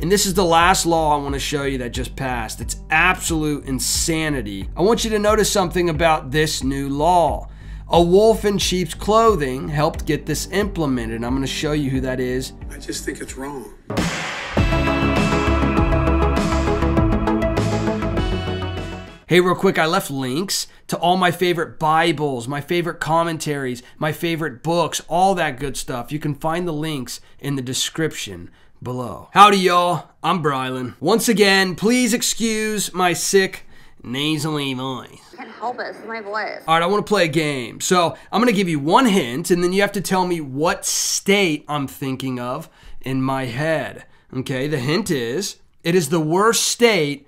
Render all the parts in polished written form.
And this is the last law I want to show you that just passed. It's absolute insanity. I want you to notice something about this new law. A wolf in sheep's clothing helped get this implemented. I'm going to show you who that is. I just think it's wrong. Hey, real quick, I left links to all my favorite Bibles, my favorite commentaries, my favorite books, all that good stuff. You can find the links in the description below. Howdy, y'all. I'm Brylan. Once again, please excuse my sick, nasally voice. I can't help it. It's my voice. All right, I want to play a game. So I'm going to give you one hint, and then you have to tell me what state I'm thinking of in my head. Okay, the hint is, it is the worst state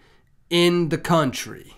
in the country.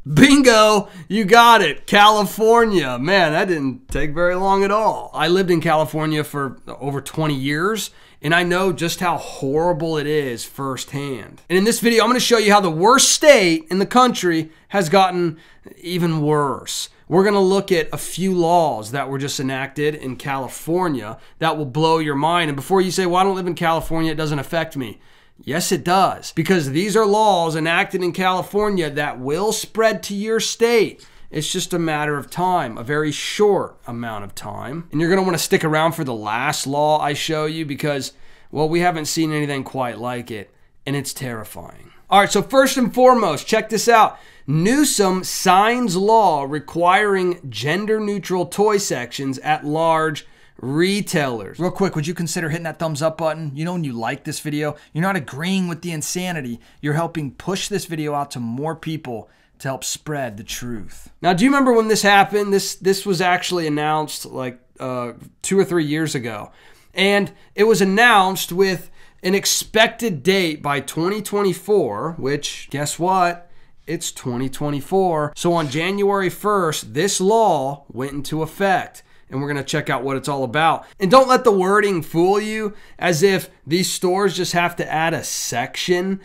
Bingo! You got it. California. Man, that didn't take very long at all. I lived in California for over 20 years, and I know just how horrible it is firsthand. And in this video, I'm going to show you how the worst state in the country has gotten even worse. We're going to look at a few laws that were just enacted in California that will blow your mind. And before you say, well, I don't live in California, it doesn't affect me. Yes, it does, because these are laws enacted in California that will spread to your state. It's just a matter of time, a very short amount of time. And you're going to want to stick around for the last law I show you because, well, we haven't seen anything quite like it, and it's terrifying. All right, so first and foremost, check this out. Newsom signs law requiring gender-neutral toy sections at large retailers. Real quick, would you consider hitting that thumbs up button? You know, when you like this video, you're not agreeing with the insanity. You're helping push this video out to more people to help spread the truth. Now, do you remember when this happened? This was actually announced like 2 or 3 years ago. And it was announced with an expected date by 2024, which, guess what? It's 2024. So on January 1st, this law went into effect. And we're going to check out what it's all about. And don't let the wording fool you as if these stores just have to add a section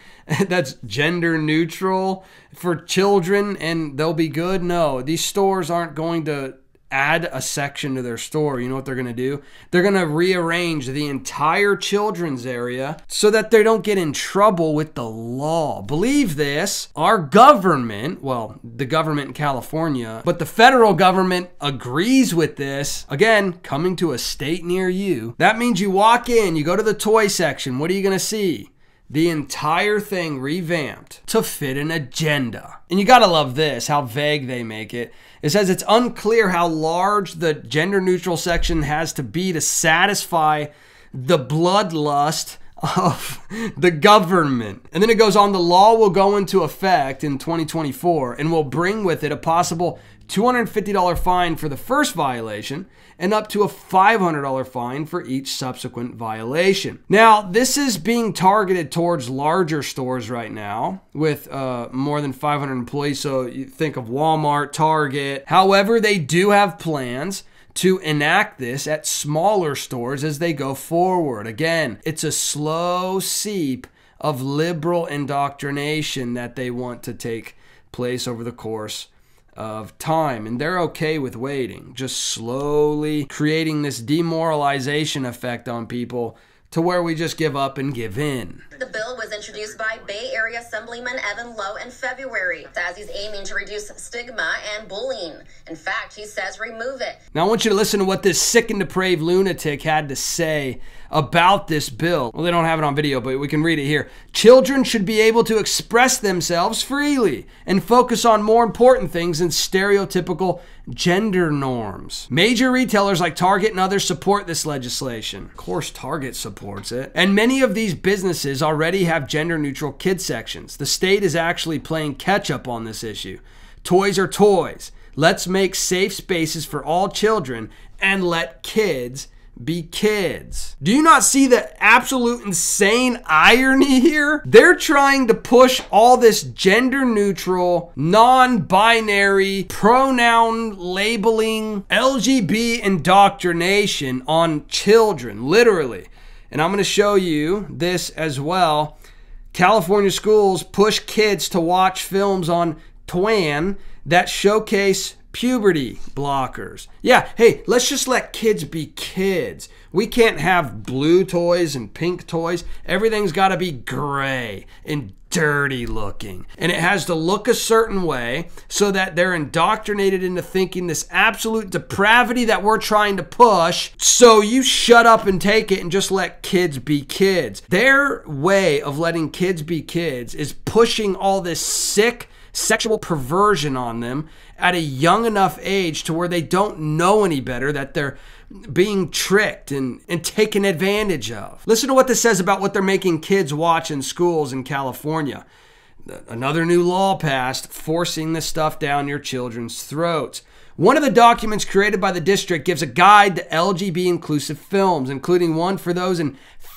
that's gender neutral for children and they'll be good. No, these stores aren't going to add a section to their store. You know what they're going to do? They're going to rearrange the entire children's area so that they don't get in trouble with the law. Believe this, our government, well, the government in California, but the federal government agrees with this. Again, coming to a state near you. That means you walk in, you go to the toy section. What are you going to see? The entire thing revamped to fit an agenda. And you gotta love this, how vague they make it. It says it's unclear how large the gender-neutral section has to be to satisfy the bloodlust of the government. And then it goes on, the law will go into effect in 2024 and will bring with it a possible $250 fine for the first violation and up to a $500 fine for each subsequent violation. Now, this is being targeted towards larger stores right now with more than 500 employees. So you think of Walmart, Target. However, they do have plans to enact this at smaller stores as they go forward. Again, it's a slow seep of liberal indoctrination that they want to take place over the course of time, and they're okay with waiting, just slowly creating this demoralization effect on people to where we just give up and give in. The bill was introduced by Bay Area Assemblyman Evan Lowe in February. Says he's aiming to reduce stigma and bullying. In fact, he says remove it. Now I want you to listen to what this sick and depraved lunatic had to say about this bill. Well, they don't have it on video, but we can read it here. Children should be able to express themselves freely and focus on more important things than stereotypical gender norms. Major retailers like Target and others support this legislation. Of course, Target supports it. And many of these businesses already have gender-neutral kid sections. The state is actually playing catch-up on this issue. Toys are toys. Let's make safe spaces for all children and let kids be kids. Do you not see the absolute insane irony here? They're trying to push all this gender neutral, non-binary, pronoun labeling, LGBT indoctrination on children, literally. And I'm going to show you this as well. California schools push kids to watch films on TWAN that showcase puberty blockers. Yeah, hey, let's just let kids be kids. We can't have blue toys and pink toys. Everything's got to be gray and dirty looking. And it has to look a certain way so that they're indoctrinated into thinking this absolute depravity that we're trying to push. So you shut up and take it and just let kids be kids. Their way of letting kids be kids is pushing all this sick sexual perversion on them at a young enough age to where they don't know any better, that they're being tricked and taken advantage of. Listen to what this says about what they're making kids watch in schools in California. Another new law passed forcing this stuff down your children's throats. One of the documents created by the district gives a guide to LGBT inclusive films, including one for those in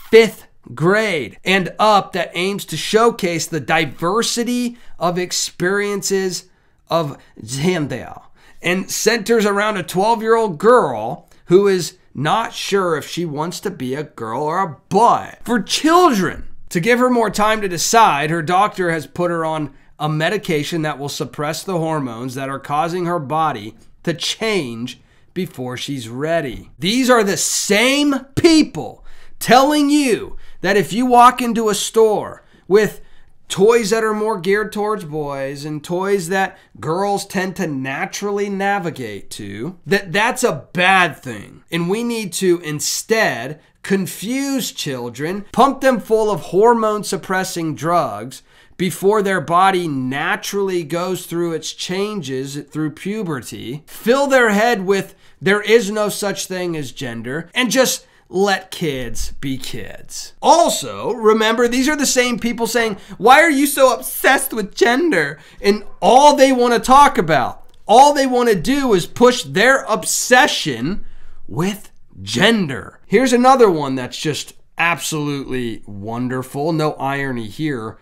5th grade and up that aims to showcase the diversity of experiences of gender and centers around a 12-year-old girl who is not sure if she wants to be a girl or a boy. For children, to give her more time to decide, her doctor has put her on a medication that will suppress the hormones that are causing her body to change before she's ready. These are the same people telling you that if you walk into a store with toys that are more geared towards boys and toys that girls tend to naturally navigate to, that's a bad thing. And we need to instead confuse children, pump them full of hormone suppressing drugs before their body naturally goes through its changes through puberty, fill their head with there is no such thing as gender, and just let kids be kids. Also, remember, these are the same people saying, why are you so obsessed with gender? And all they want to talk about, all they want to do is push their obsession with gender. Here's another one that's just absolutely wonderful. No irony here.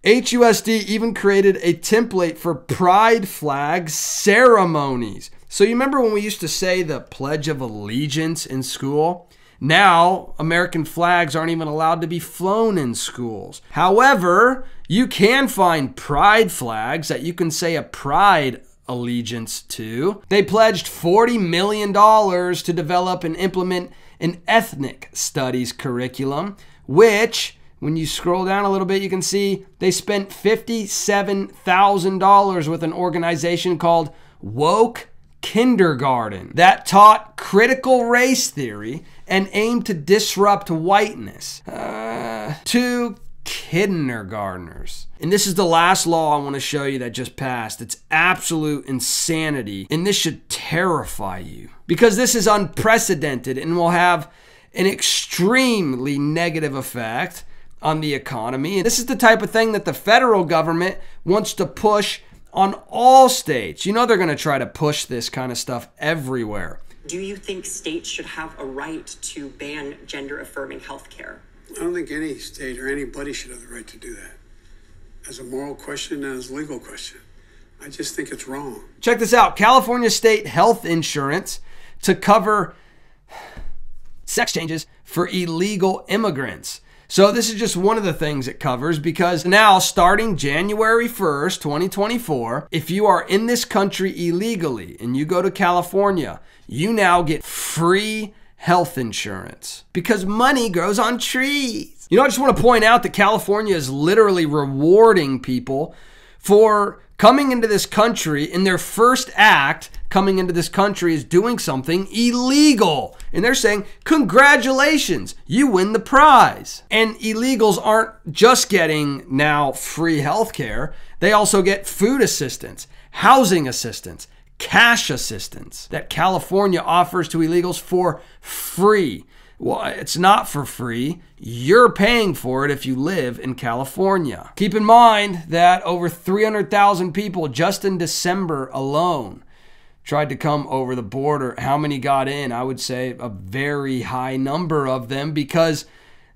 HUSD even created a template for pride flag ceremonies. So you remember when we used to say the Pledge of Allegiance in school? Now, American flags aren't even allowed to be flown in schools. However, you can find pride flags that you can say a pride allegiance to. They pledged $40 million to develop and implement an ethnic studies curriculum, which, when you scroll down a little bit, you can see they spent $57,000 with an organization called Woke Kindergarten that taught critical race theory and aimed to disrupt whiteness to kindergartners. And this is the last law I want to show you that just passed. It's absolute insanity, and this should terrify you because this is unprecedented and will have an extremely negative effect on the economy. And this is the type of thing that the federal government wants to push on all states. You know they're going to try to push this kind of stuff everywhere. Do you think states should have a right to ban gender-affirming health care? I don't think any state or anybody should have the right to do that. As a moral question and as a legal question. I just think it's wrong. Check this out. California state health insurance to cover sex changes for illegal immigrants. So this is just one of the things it covers, because now starting January 1st, 2024, if you are in this country illegally and you go to California, you now get free health insurance because money grows on trees. You know, I just want to point out that California is literally rewarding people for coming into this country, and their first act coming into this country is doing something illegal. And they're saying, congratulations, you win the prize. And illegals aren't just getting now free health care. They also get food assistance, housing assistance, cash assistance that California offers to illegals for free. Well, it's not for free. You're paying for it if you live in California. Keep in mind that over 300,000 people just in December alone tried to come over the border. How many got in? I would say a very high number of them, because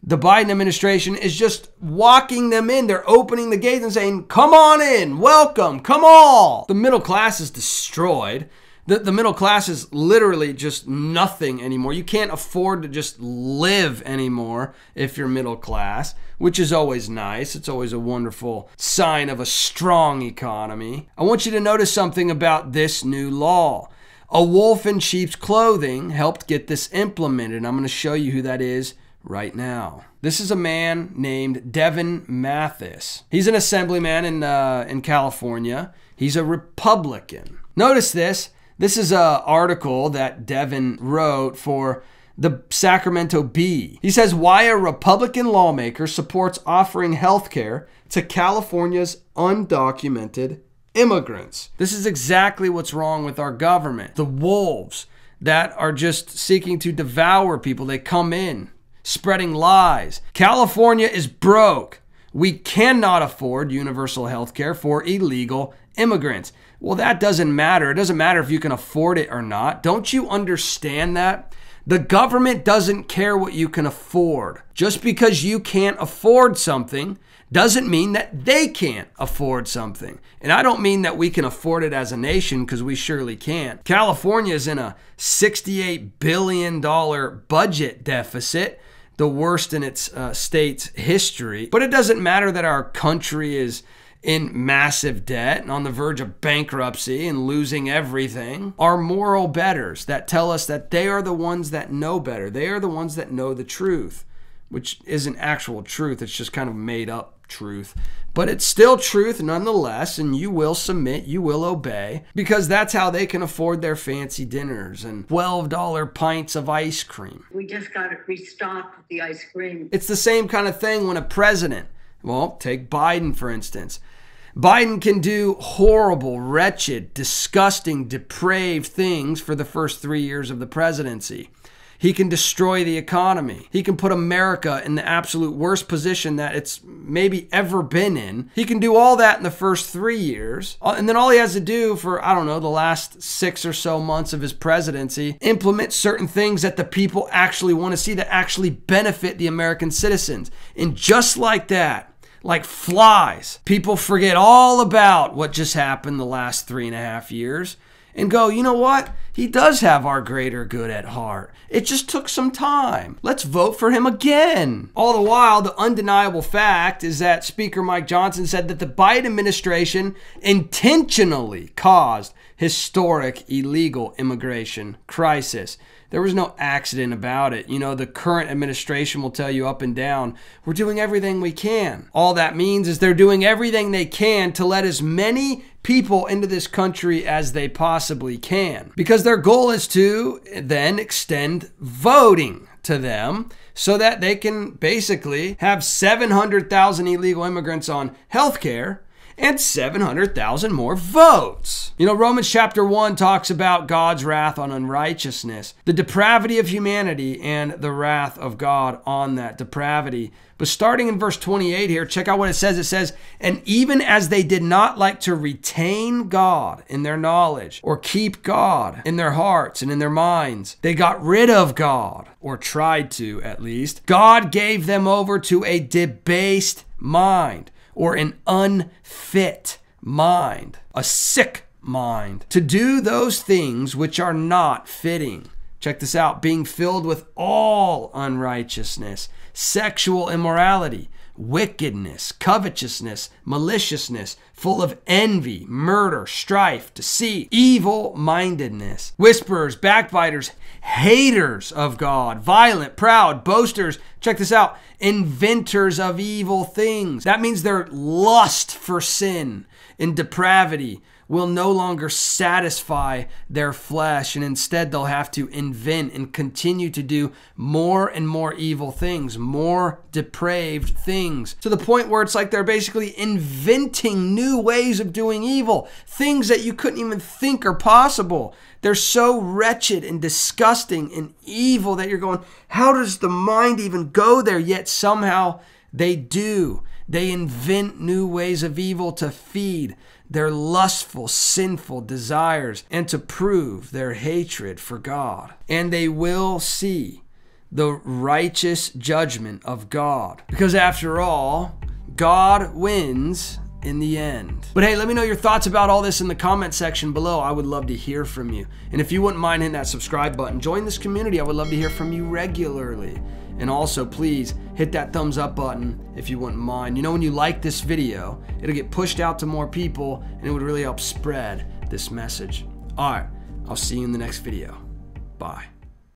the Biden administration is just walking them in. They're opening the gates and saying, come on in, welcome, come all. The middle class is destroyed. The middle class is literally just nothing anymore. You can't afford to just live anymore if you're middle class, which is always nice. It's always a wonderful sign of a strong economy. I want you to notice something about this new law. A wolf in sheep's clothing helped get this implemented. I'm going to show you who that is right now. This is a man named Devin Mathis. He's an assemblyman in California. He's a Republican. Notice this. This is an article that Devin wrote for the Sacramento Bee. He says why a Republican lawmaker supports offering health care to California's undocumented immigrants. This is exactly what's wrong with our government. The wolves that are just seeking to devour people. They come in spreading lies. California is broke. We cannot afford universal health care for illegal immigrants. Well, that doesn't matter. It doesn't matter if you can afford it or not. Don't you understand that? The government doesn't care what you can afford. Just because you can't afford something doesn't mean that they can't afford something. And I don't mean that we can afford it as a nation, because we surely can't. California is in a $68 billion budget deficit, the worst in its state's history. But it doesn't matter that our country is in massive debt and on the verge of bankruptcy and losing everything. Our moral betters that tell us that they are the ones that know better. They are the ones that know the truth, which isn't actual truth. It's just kind of made up truth. But it's still truth nonetheless, and you will submit, you will obey, because that's how they can afford their fancy dinners and $12 pints of ice cream. We just got to restock the ice cream. It's the same kind of thing when a president, well, take Biden for instance. Biden can do horrible, wretched, disgusting, depraved things for the first 3 years of the presidency. He can destroy the economy. He can put America in the absolute worst position that it's maybe ever been in. He can do all that in the first 3 years. And then all he has to do for, I don't know, the last 6 or so months of his presidency, implement certain things that the people actually want to see, that actually benefit the American citizens. And just like that, like flies, people forget all about what just happened the last 3.5 years and go, you know what? He does have our greater good at heart. It just took some time. Let's vote for him again. All the while, the undeniable fact is that Speaker Mike Johnson said that the Biden administration intentionally caused historic illegal immigration crisis. There was no accident about it. You know, the current administration will tell you up and down, we're doing everything we can. All that means is they're doing everything they can to let as many people into this country as they possibly can. Because their goal is to then extend voting to them so that they can basically have 700,000 illegal immigrants on health care and 700,000 more votes. You know, Romans chapter 1 talks about God's wrath on unrighteousness, the depravity of humanity, and the wrath of God on that depravity. But starting in verse 28 here, check out what it says. It says, and even as they did not like to retain God in their knowledge or keep God in their hearts and in their minds, they got rid of God, or tried to at least. God gave them over to a debased mind, or an unfit mind, a sick mind, to do those things which are not fitting. Check this out. Being filled with all unrighteousness, sexual immorality, wickedness, covetousness, maliciousness, full of envy, murder, strife, deceit, evil-mindedness, whisperers, backbiters, haters of God, violent, proud, boasters. Check this out. Inventors of evil things. That means their lust for sin and depravity will no longer satisfy their flesh, and instead they'll have to invent and continue to do more and more evil things, more depraved things, to the point where it's like they're basically inventing new ways of doing evil, things that you couldn't even think are possible. They're so wretched and disgusting and evil that you're going, how does the mind even go there? Yet somehow they do. They invent new ways of evil to feed their lustful, sinful desires and to prove their hatred for God. And they will see the righteous judgment of God. Because after all, God wins in the end. But hey, let me know your thoughts about all this in the comment section below. I would love to hear from you. And if you wouldn't mind hitting that subscribe button, join this community. I would love to hear from you regularly. And also, please hit that thumbs up button if you wouldn't mind. You know, when you like this video, it'll get pushed out to more people, and it would really help spread this message. All right, I'll see you in the next video. Bye.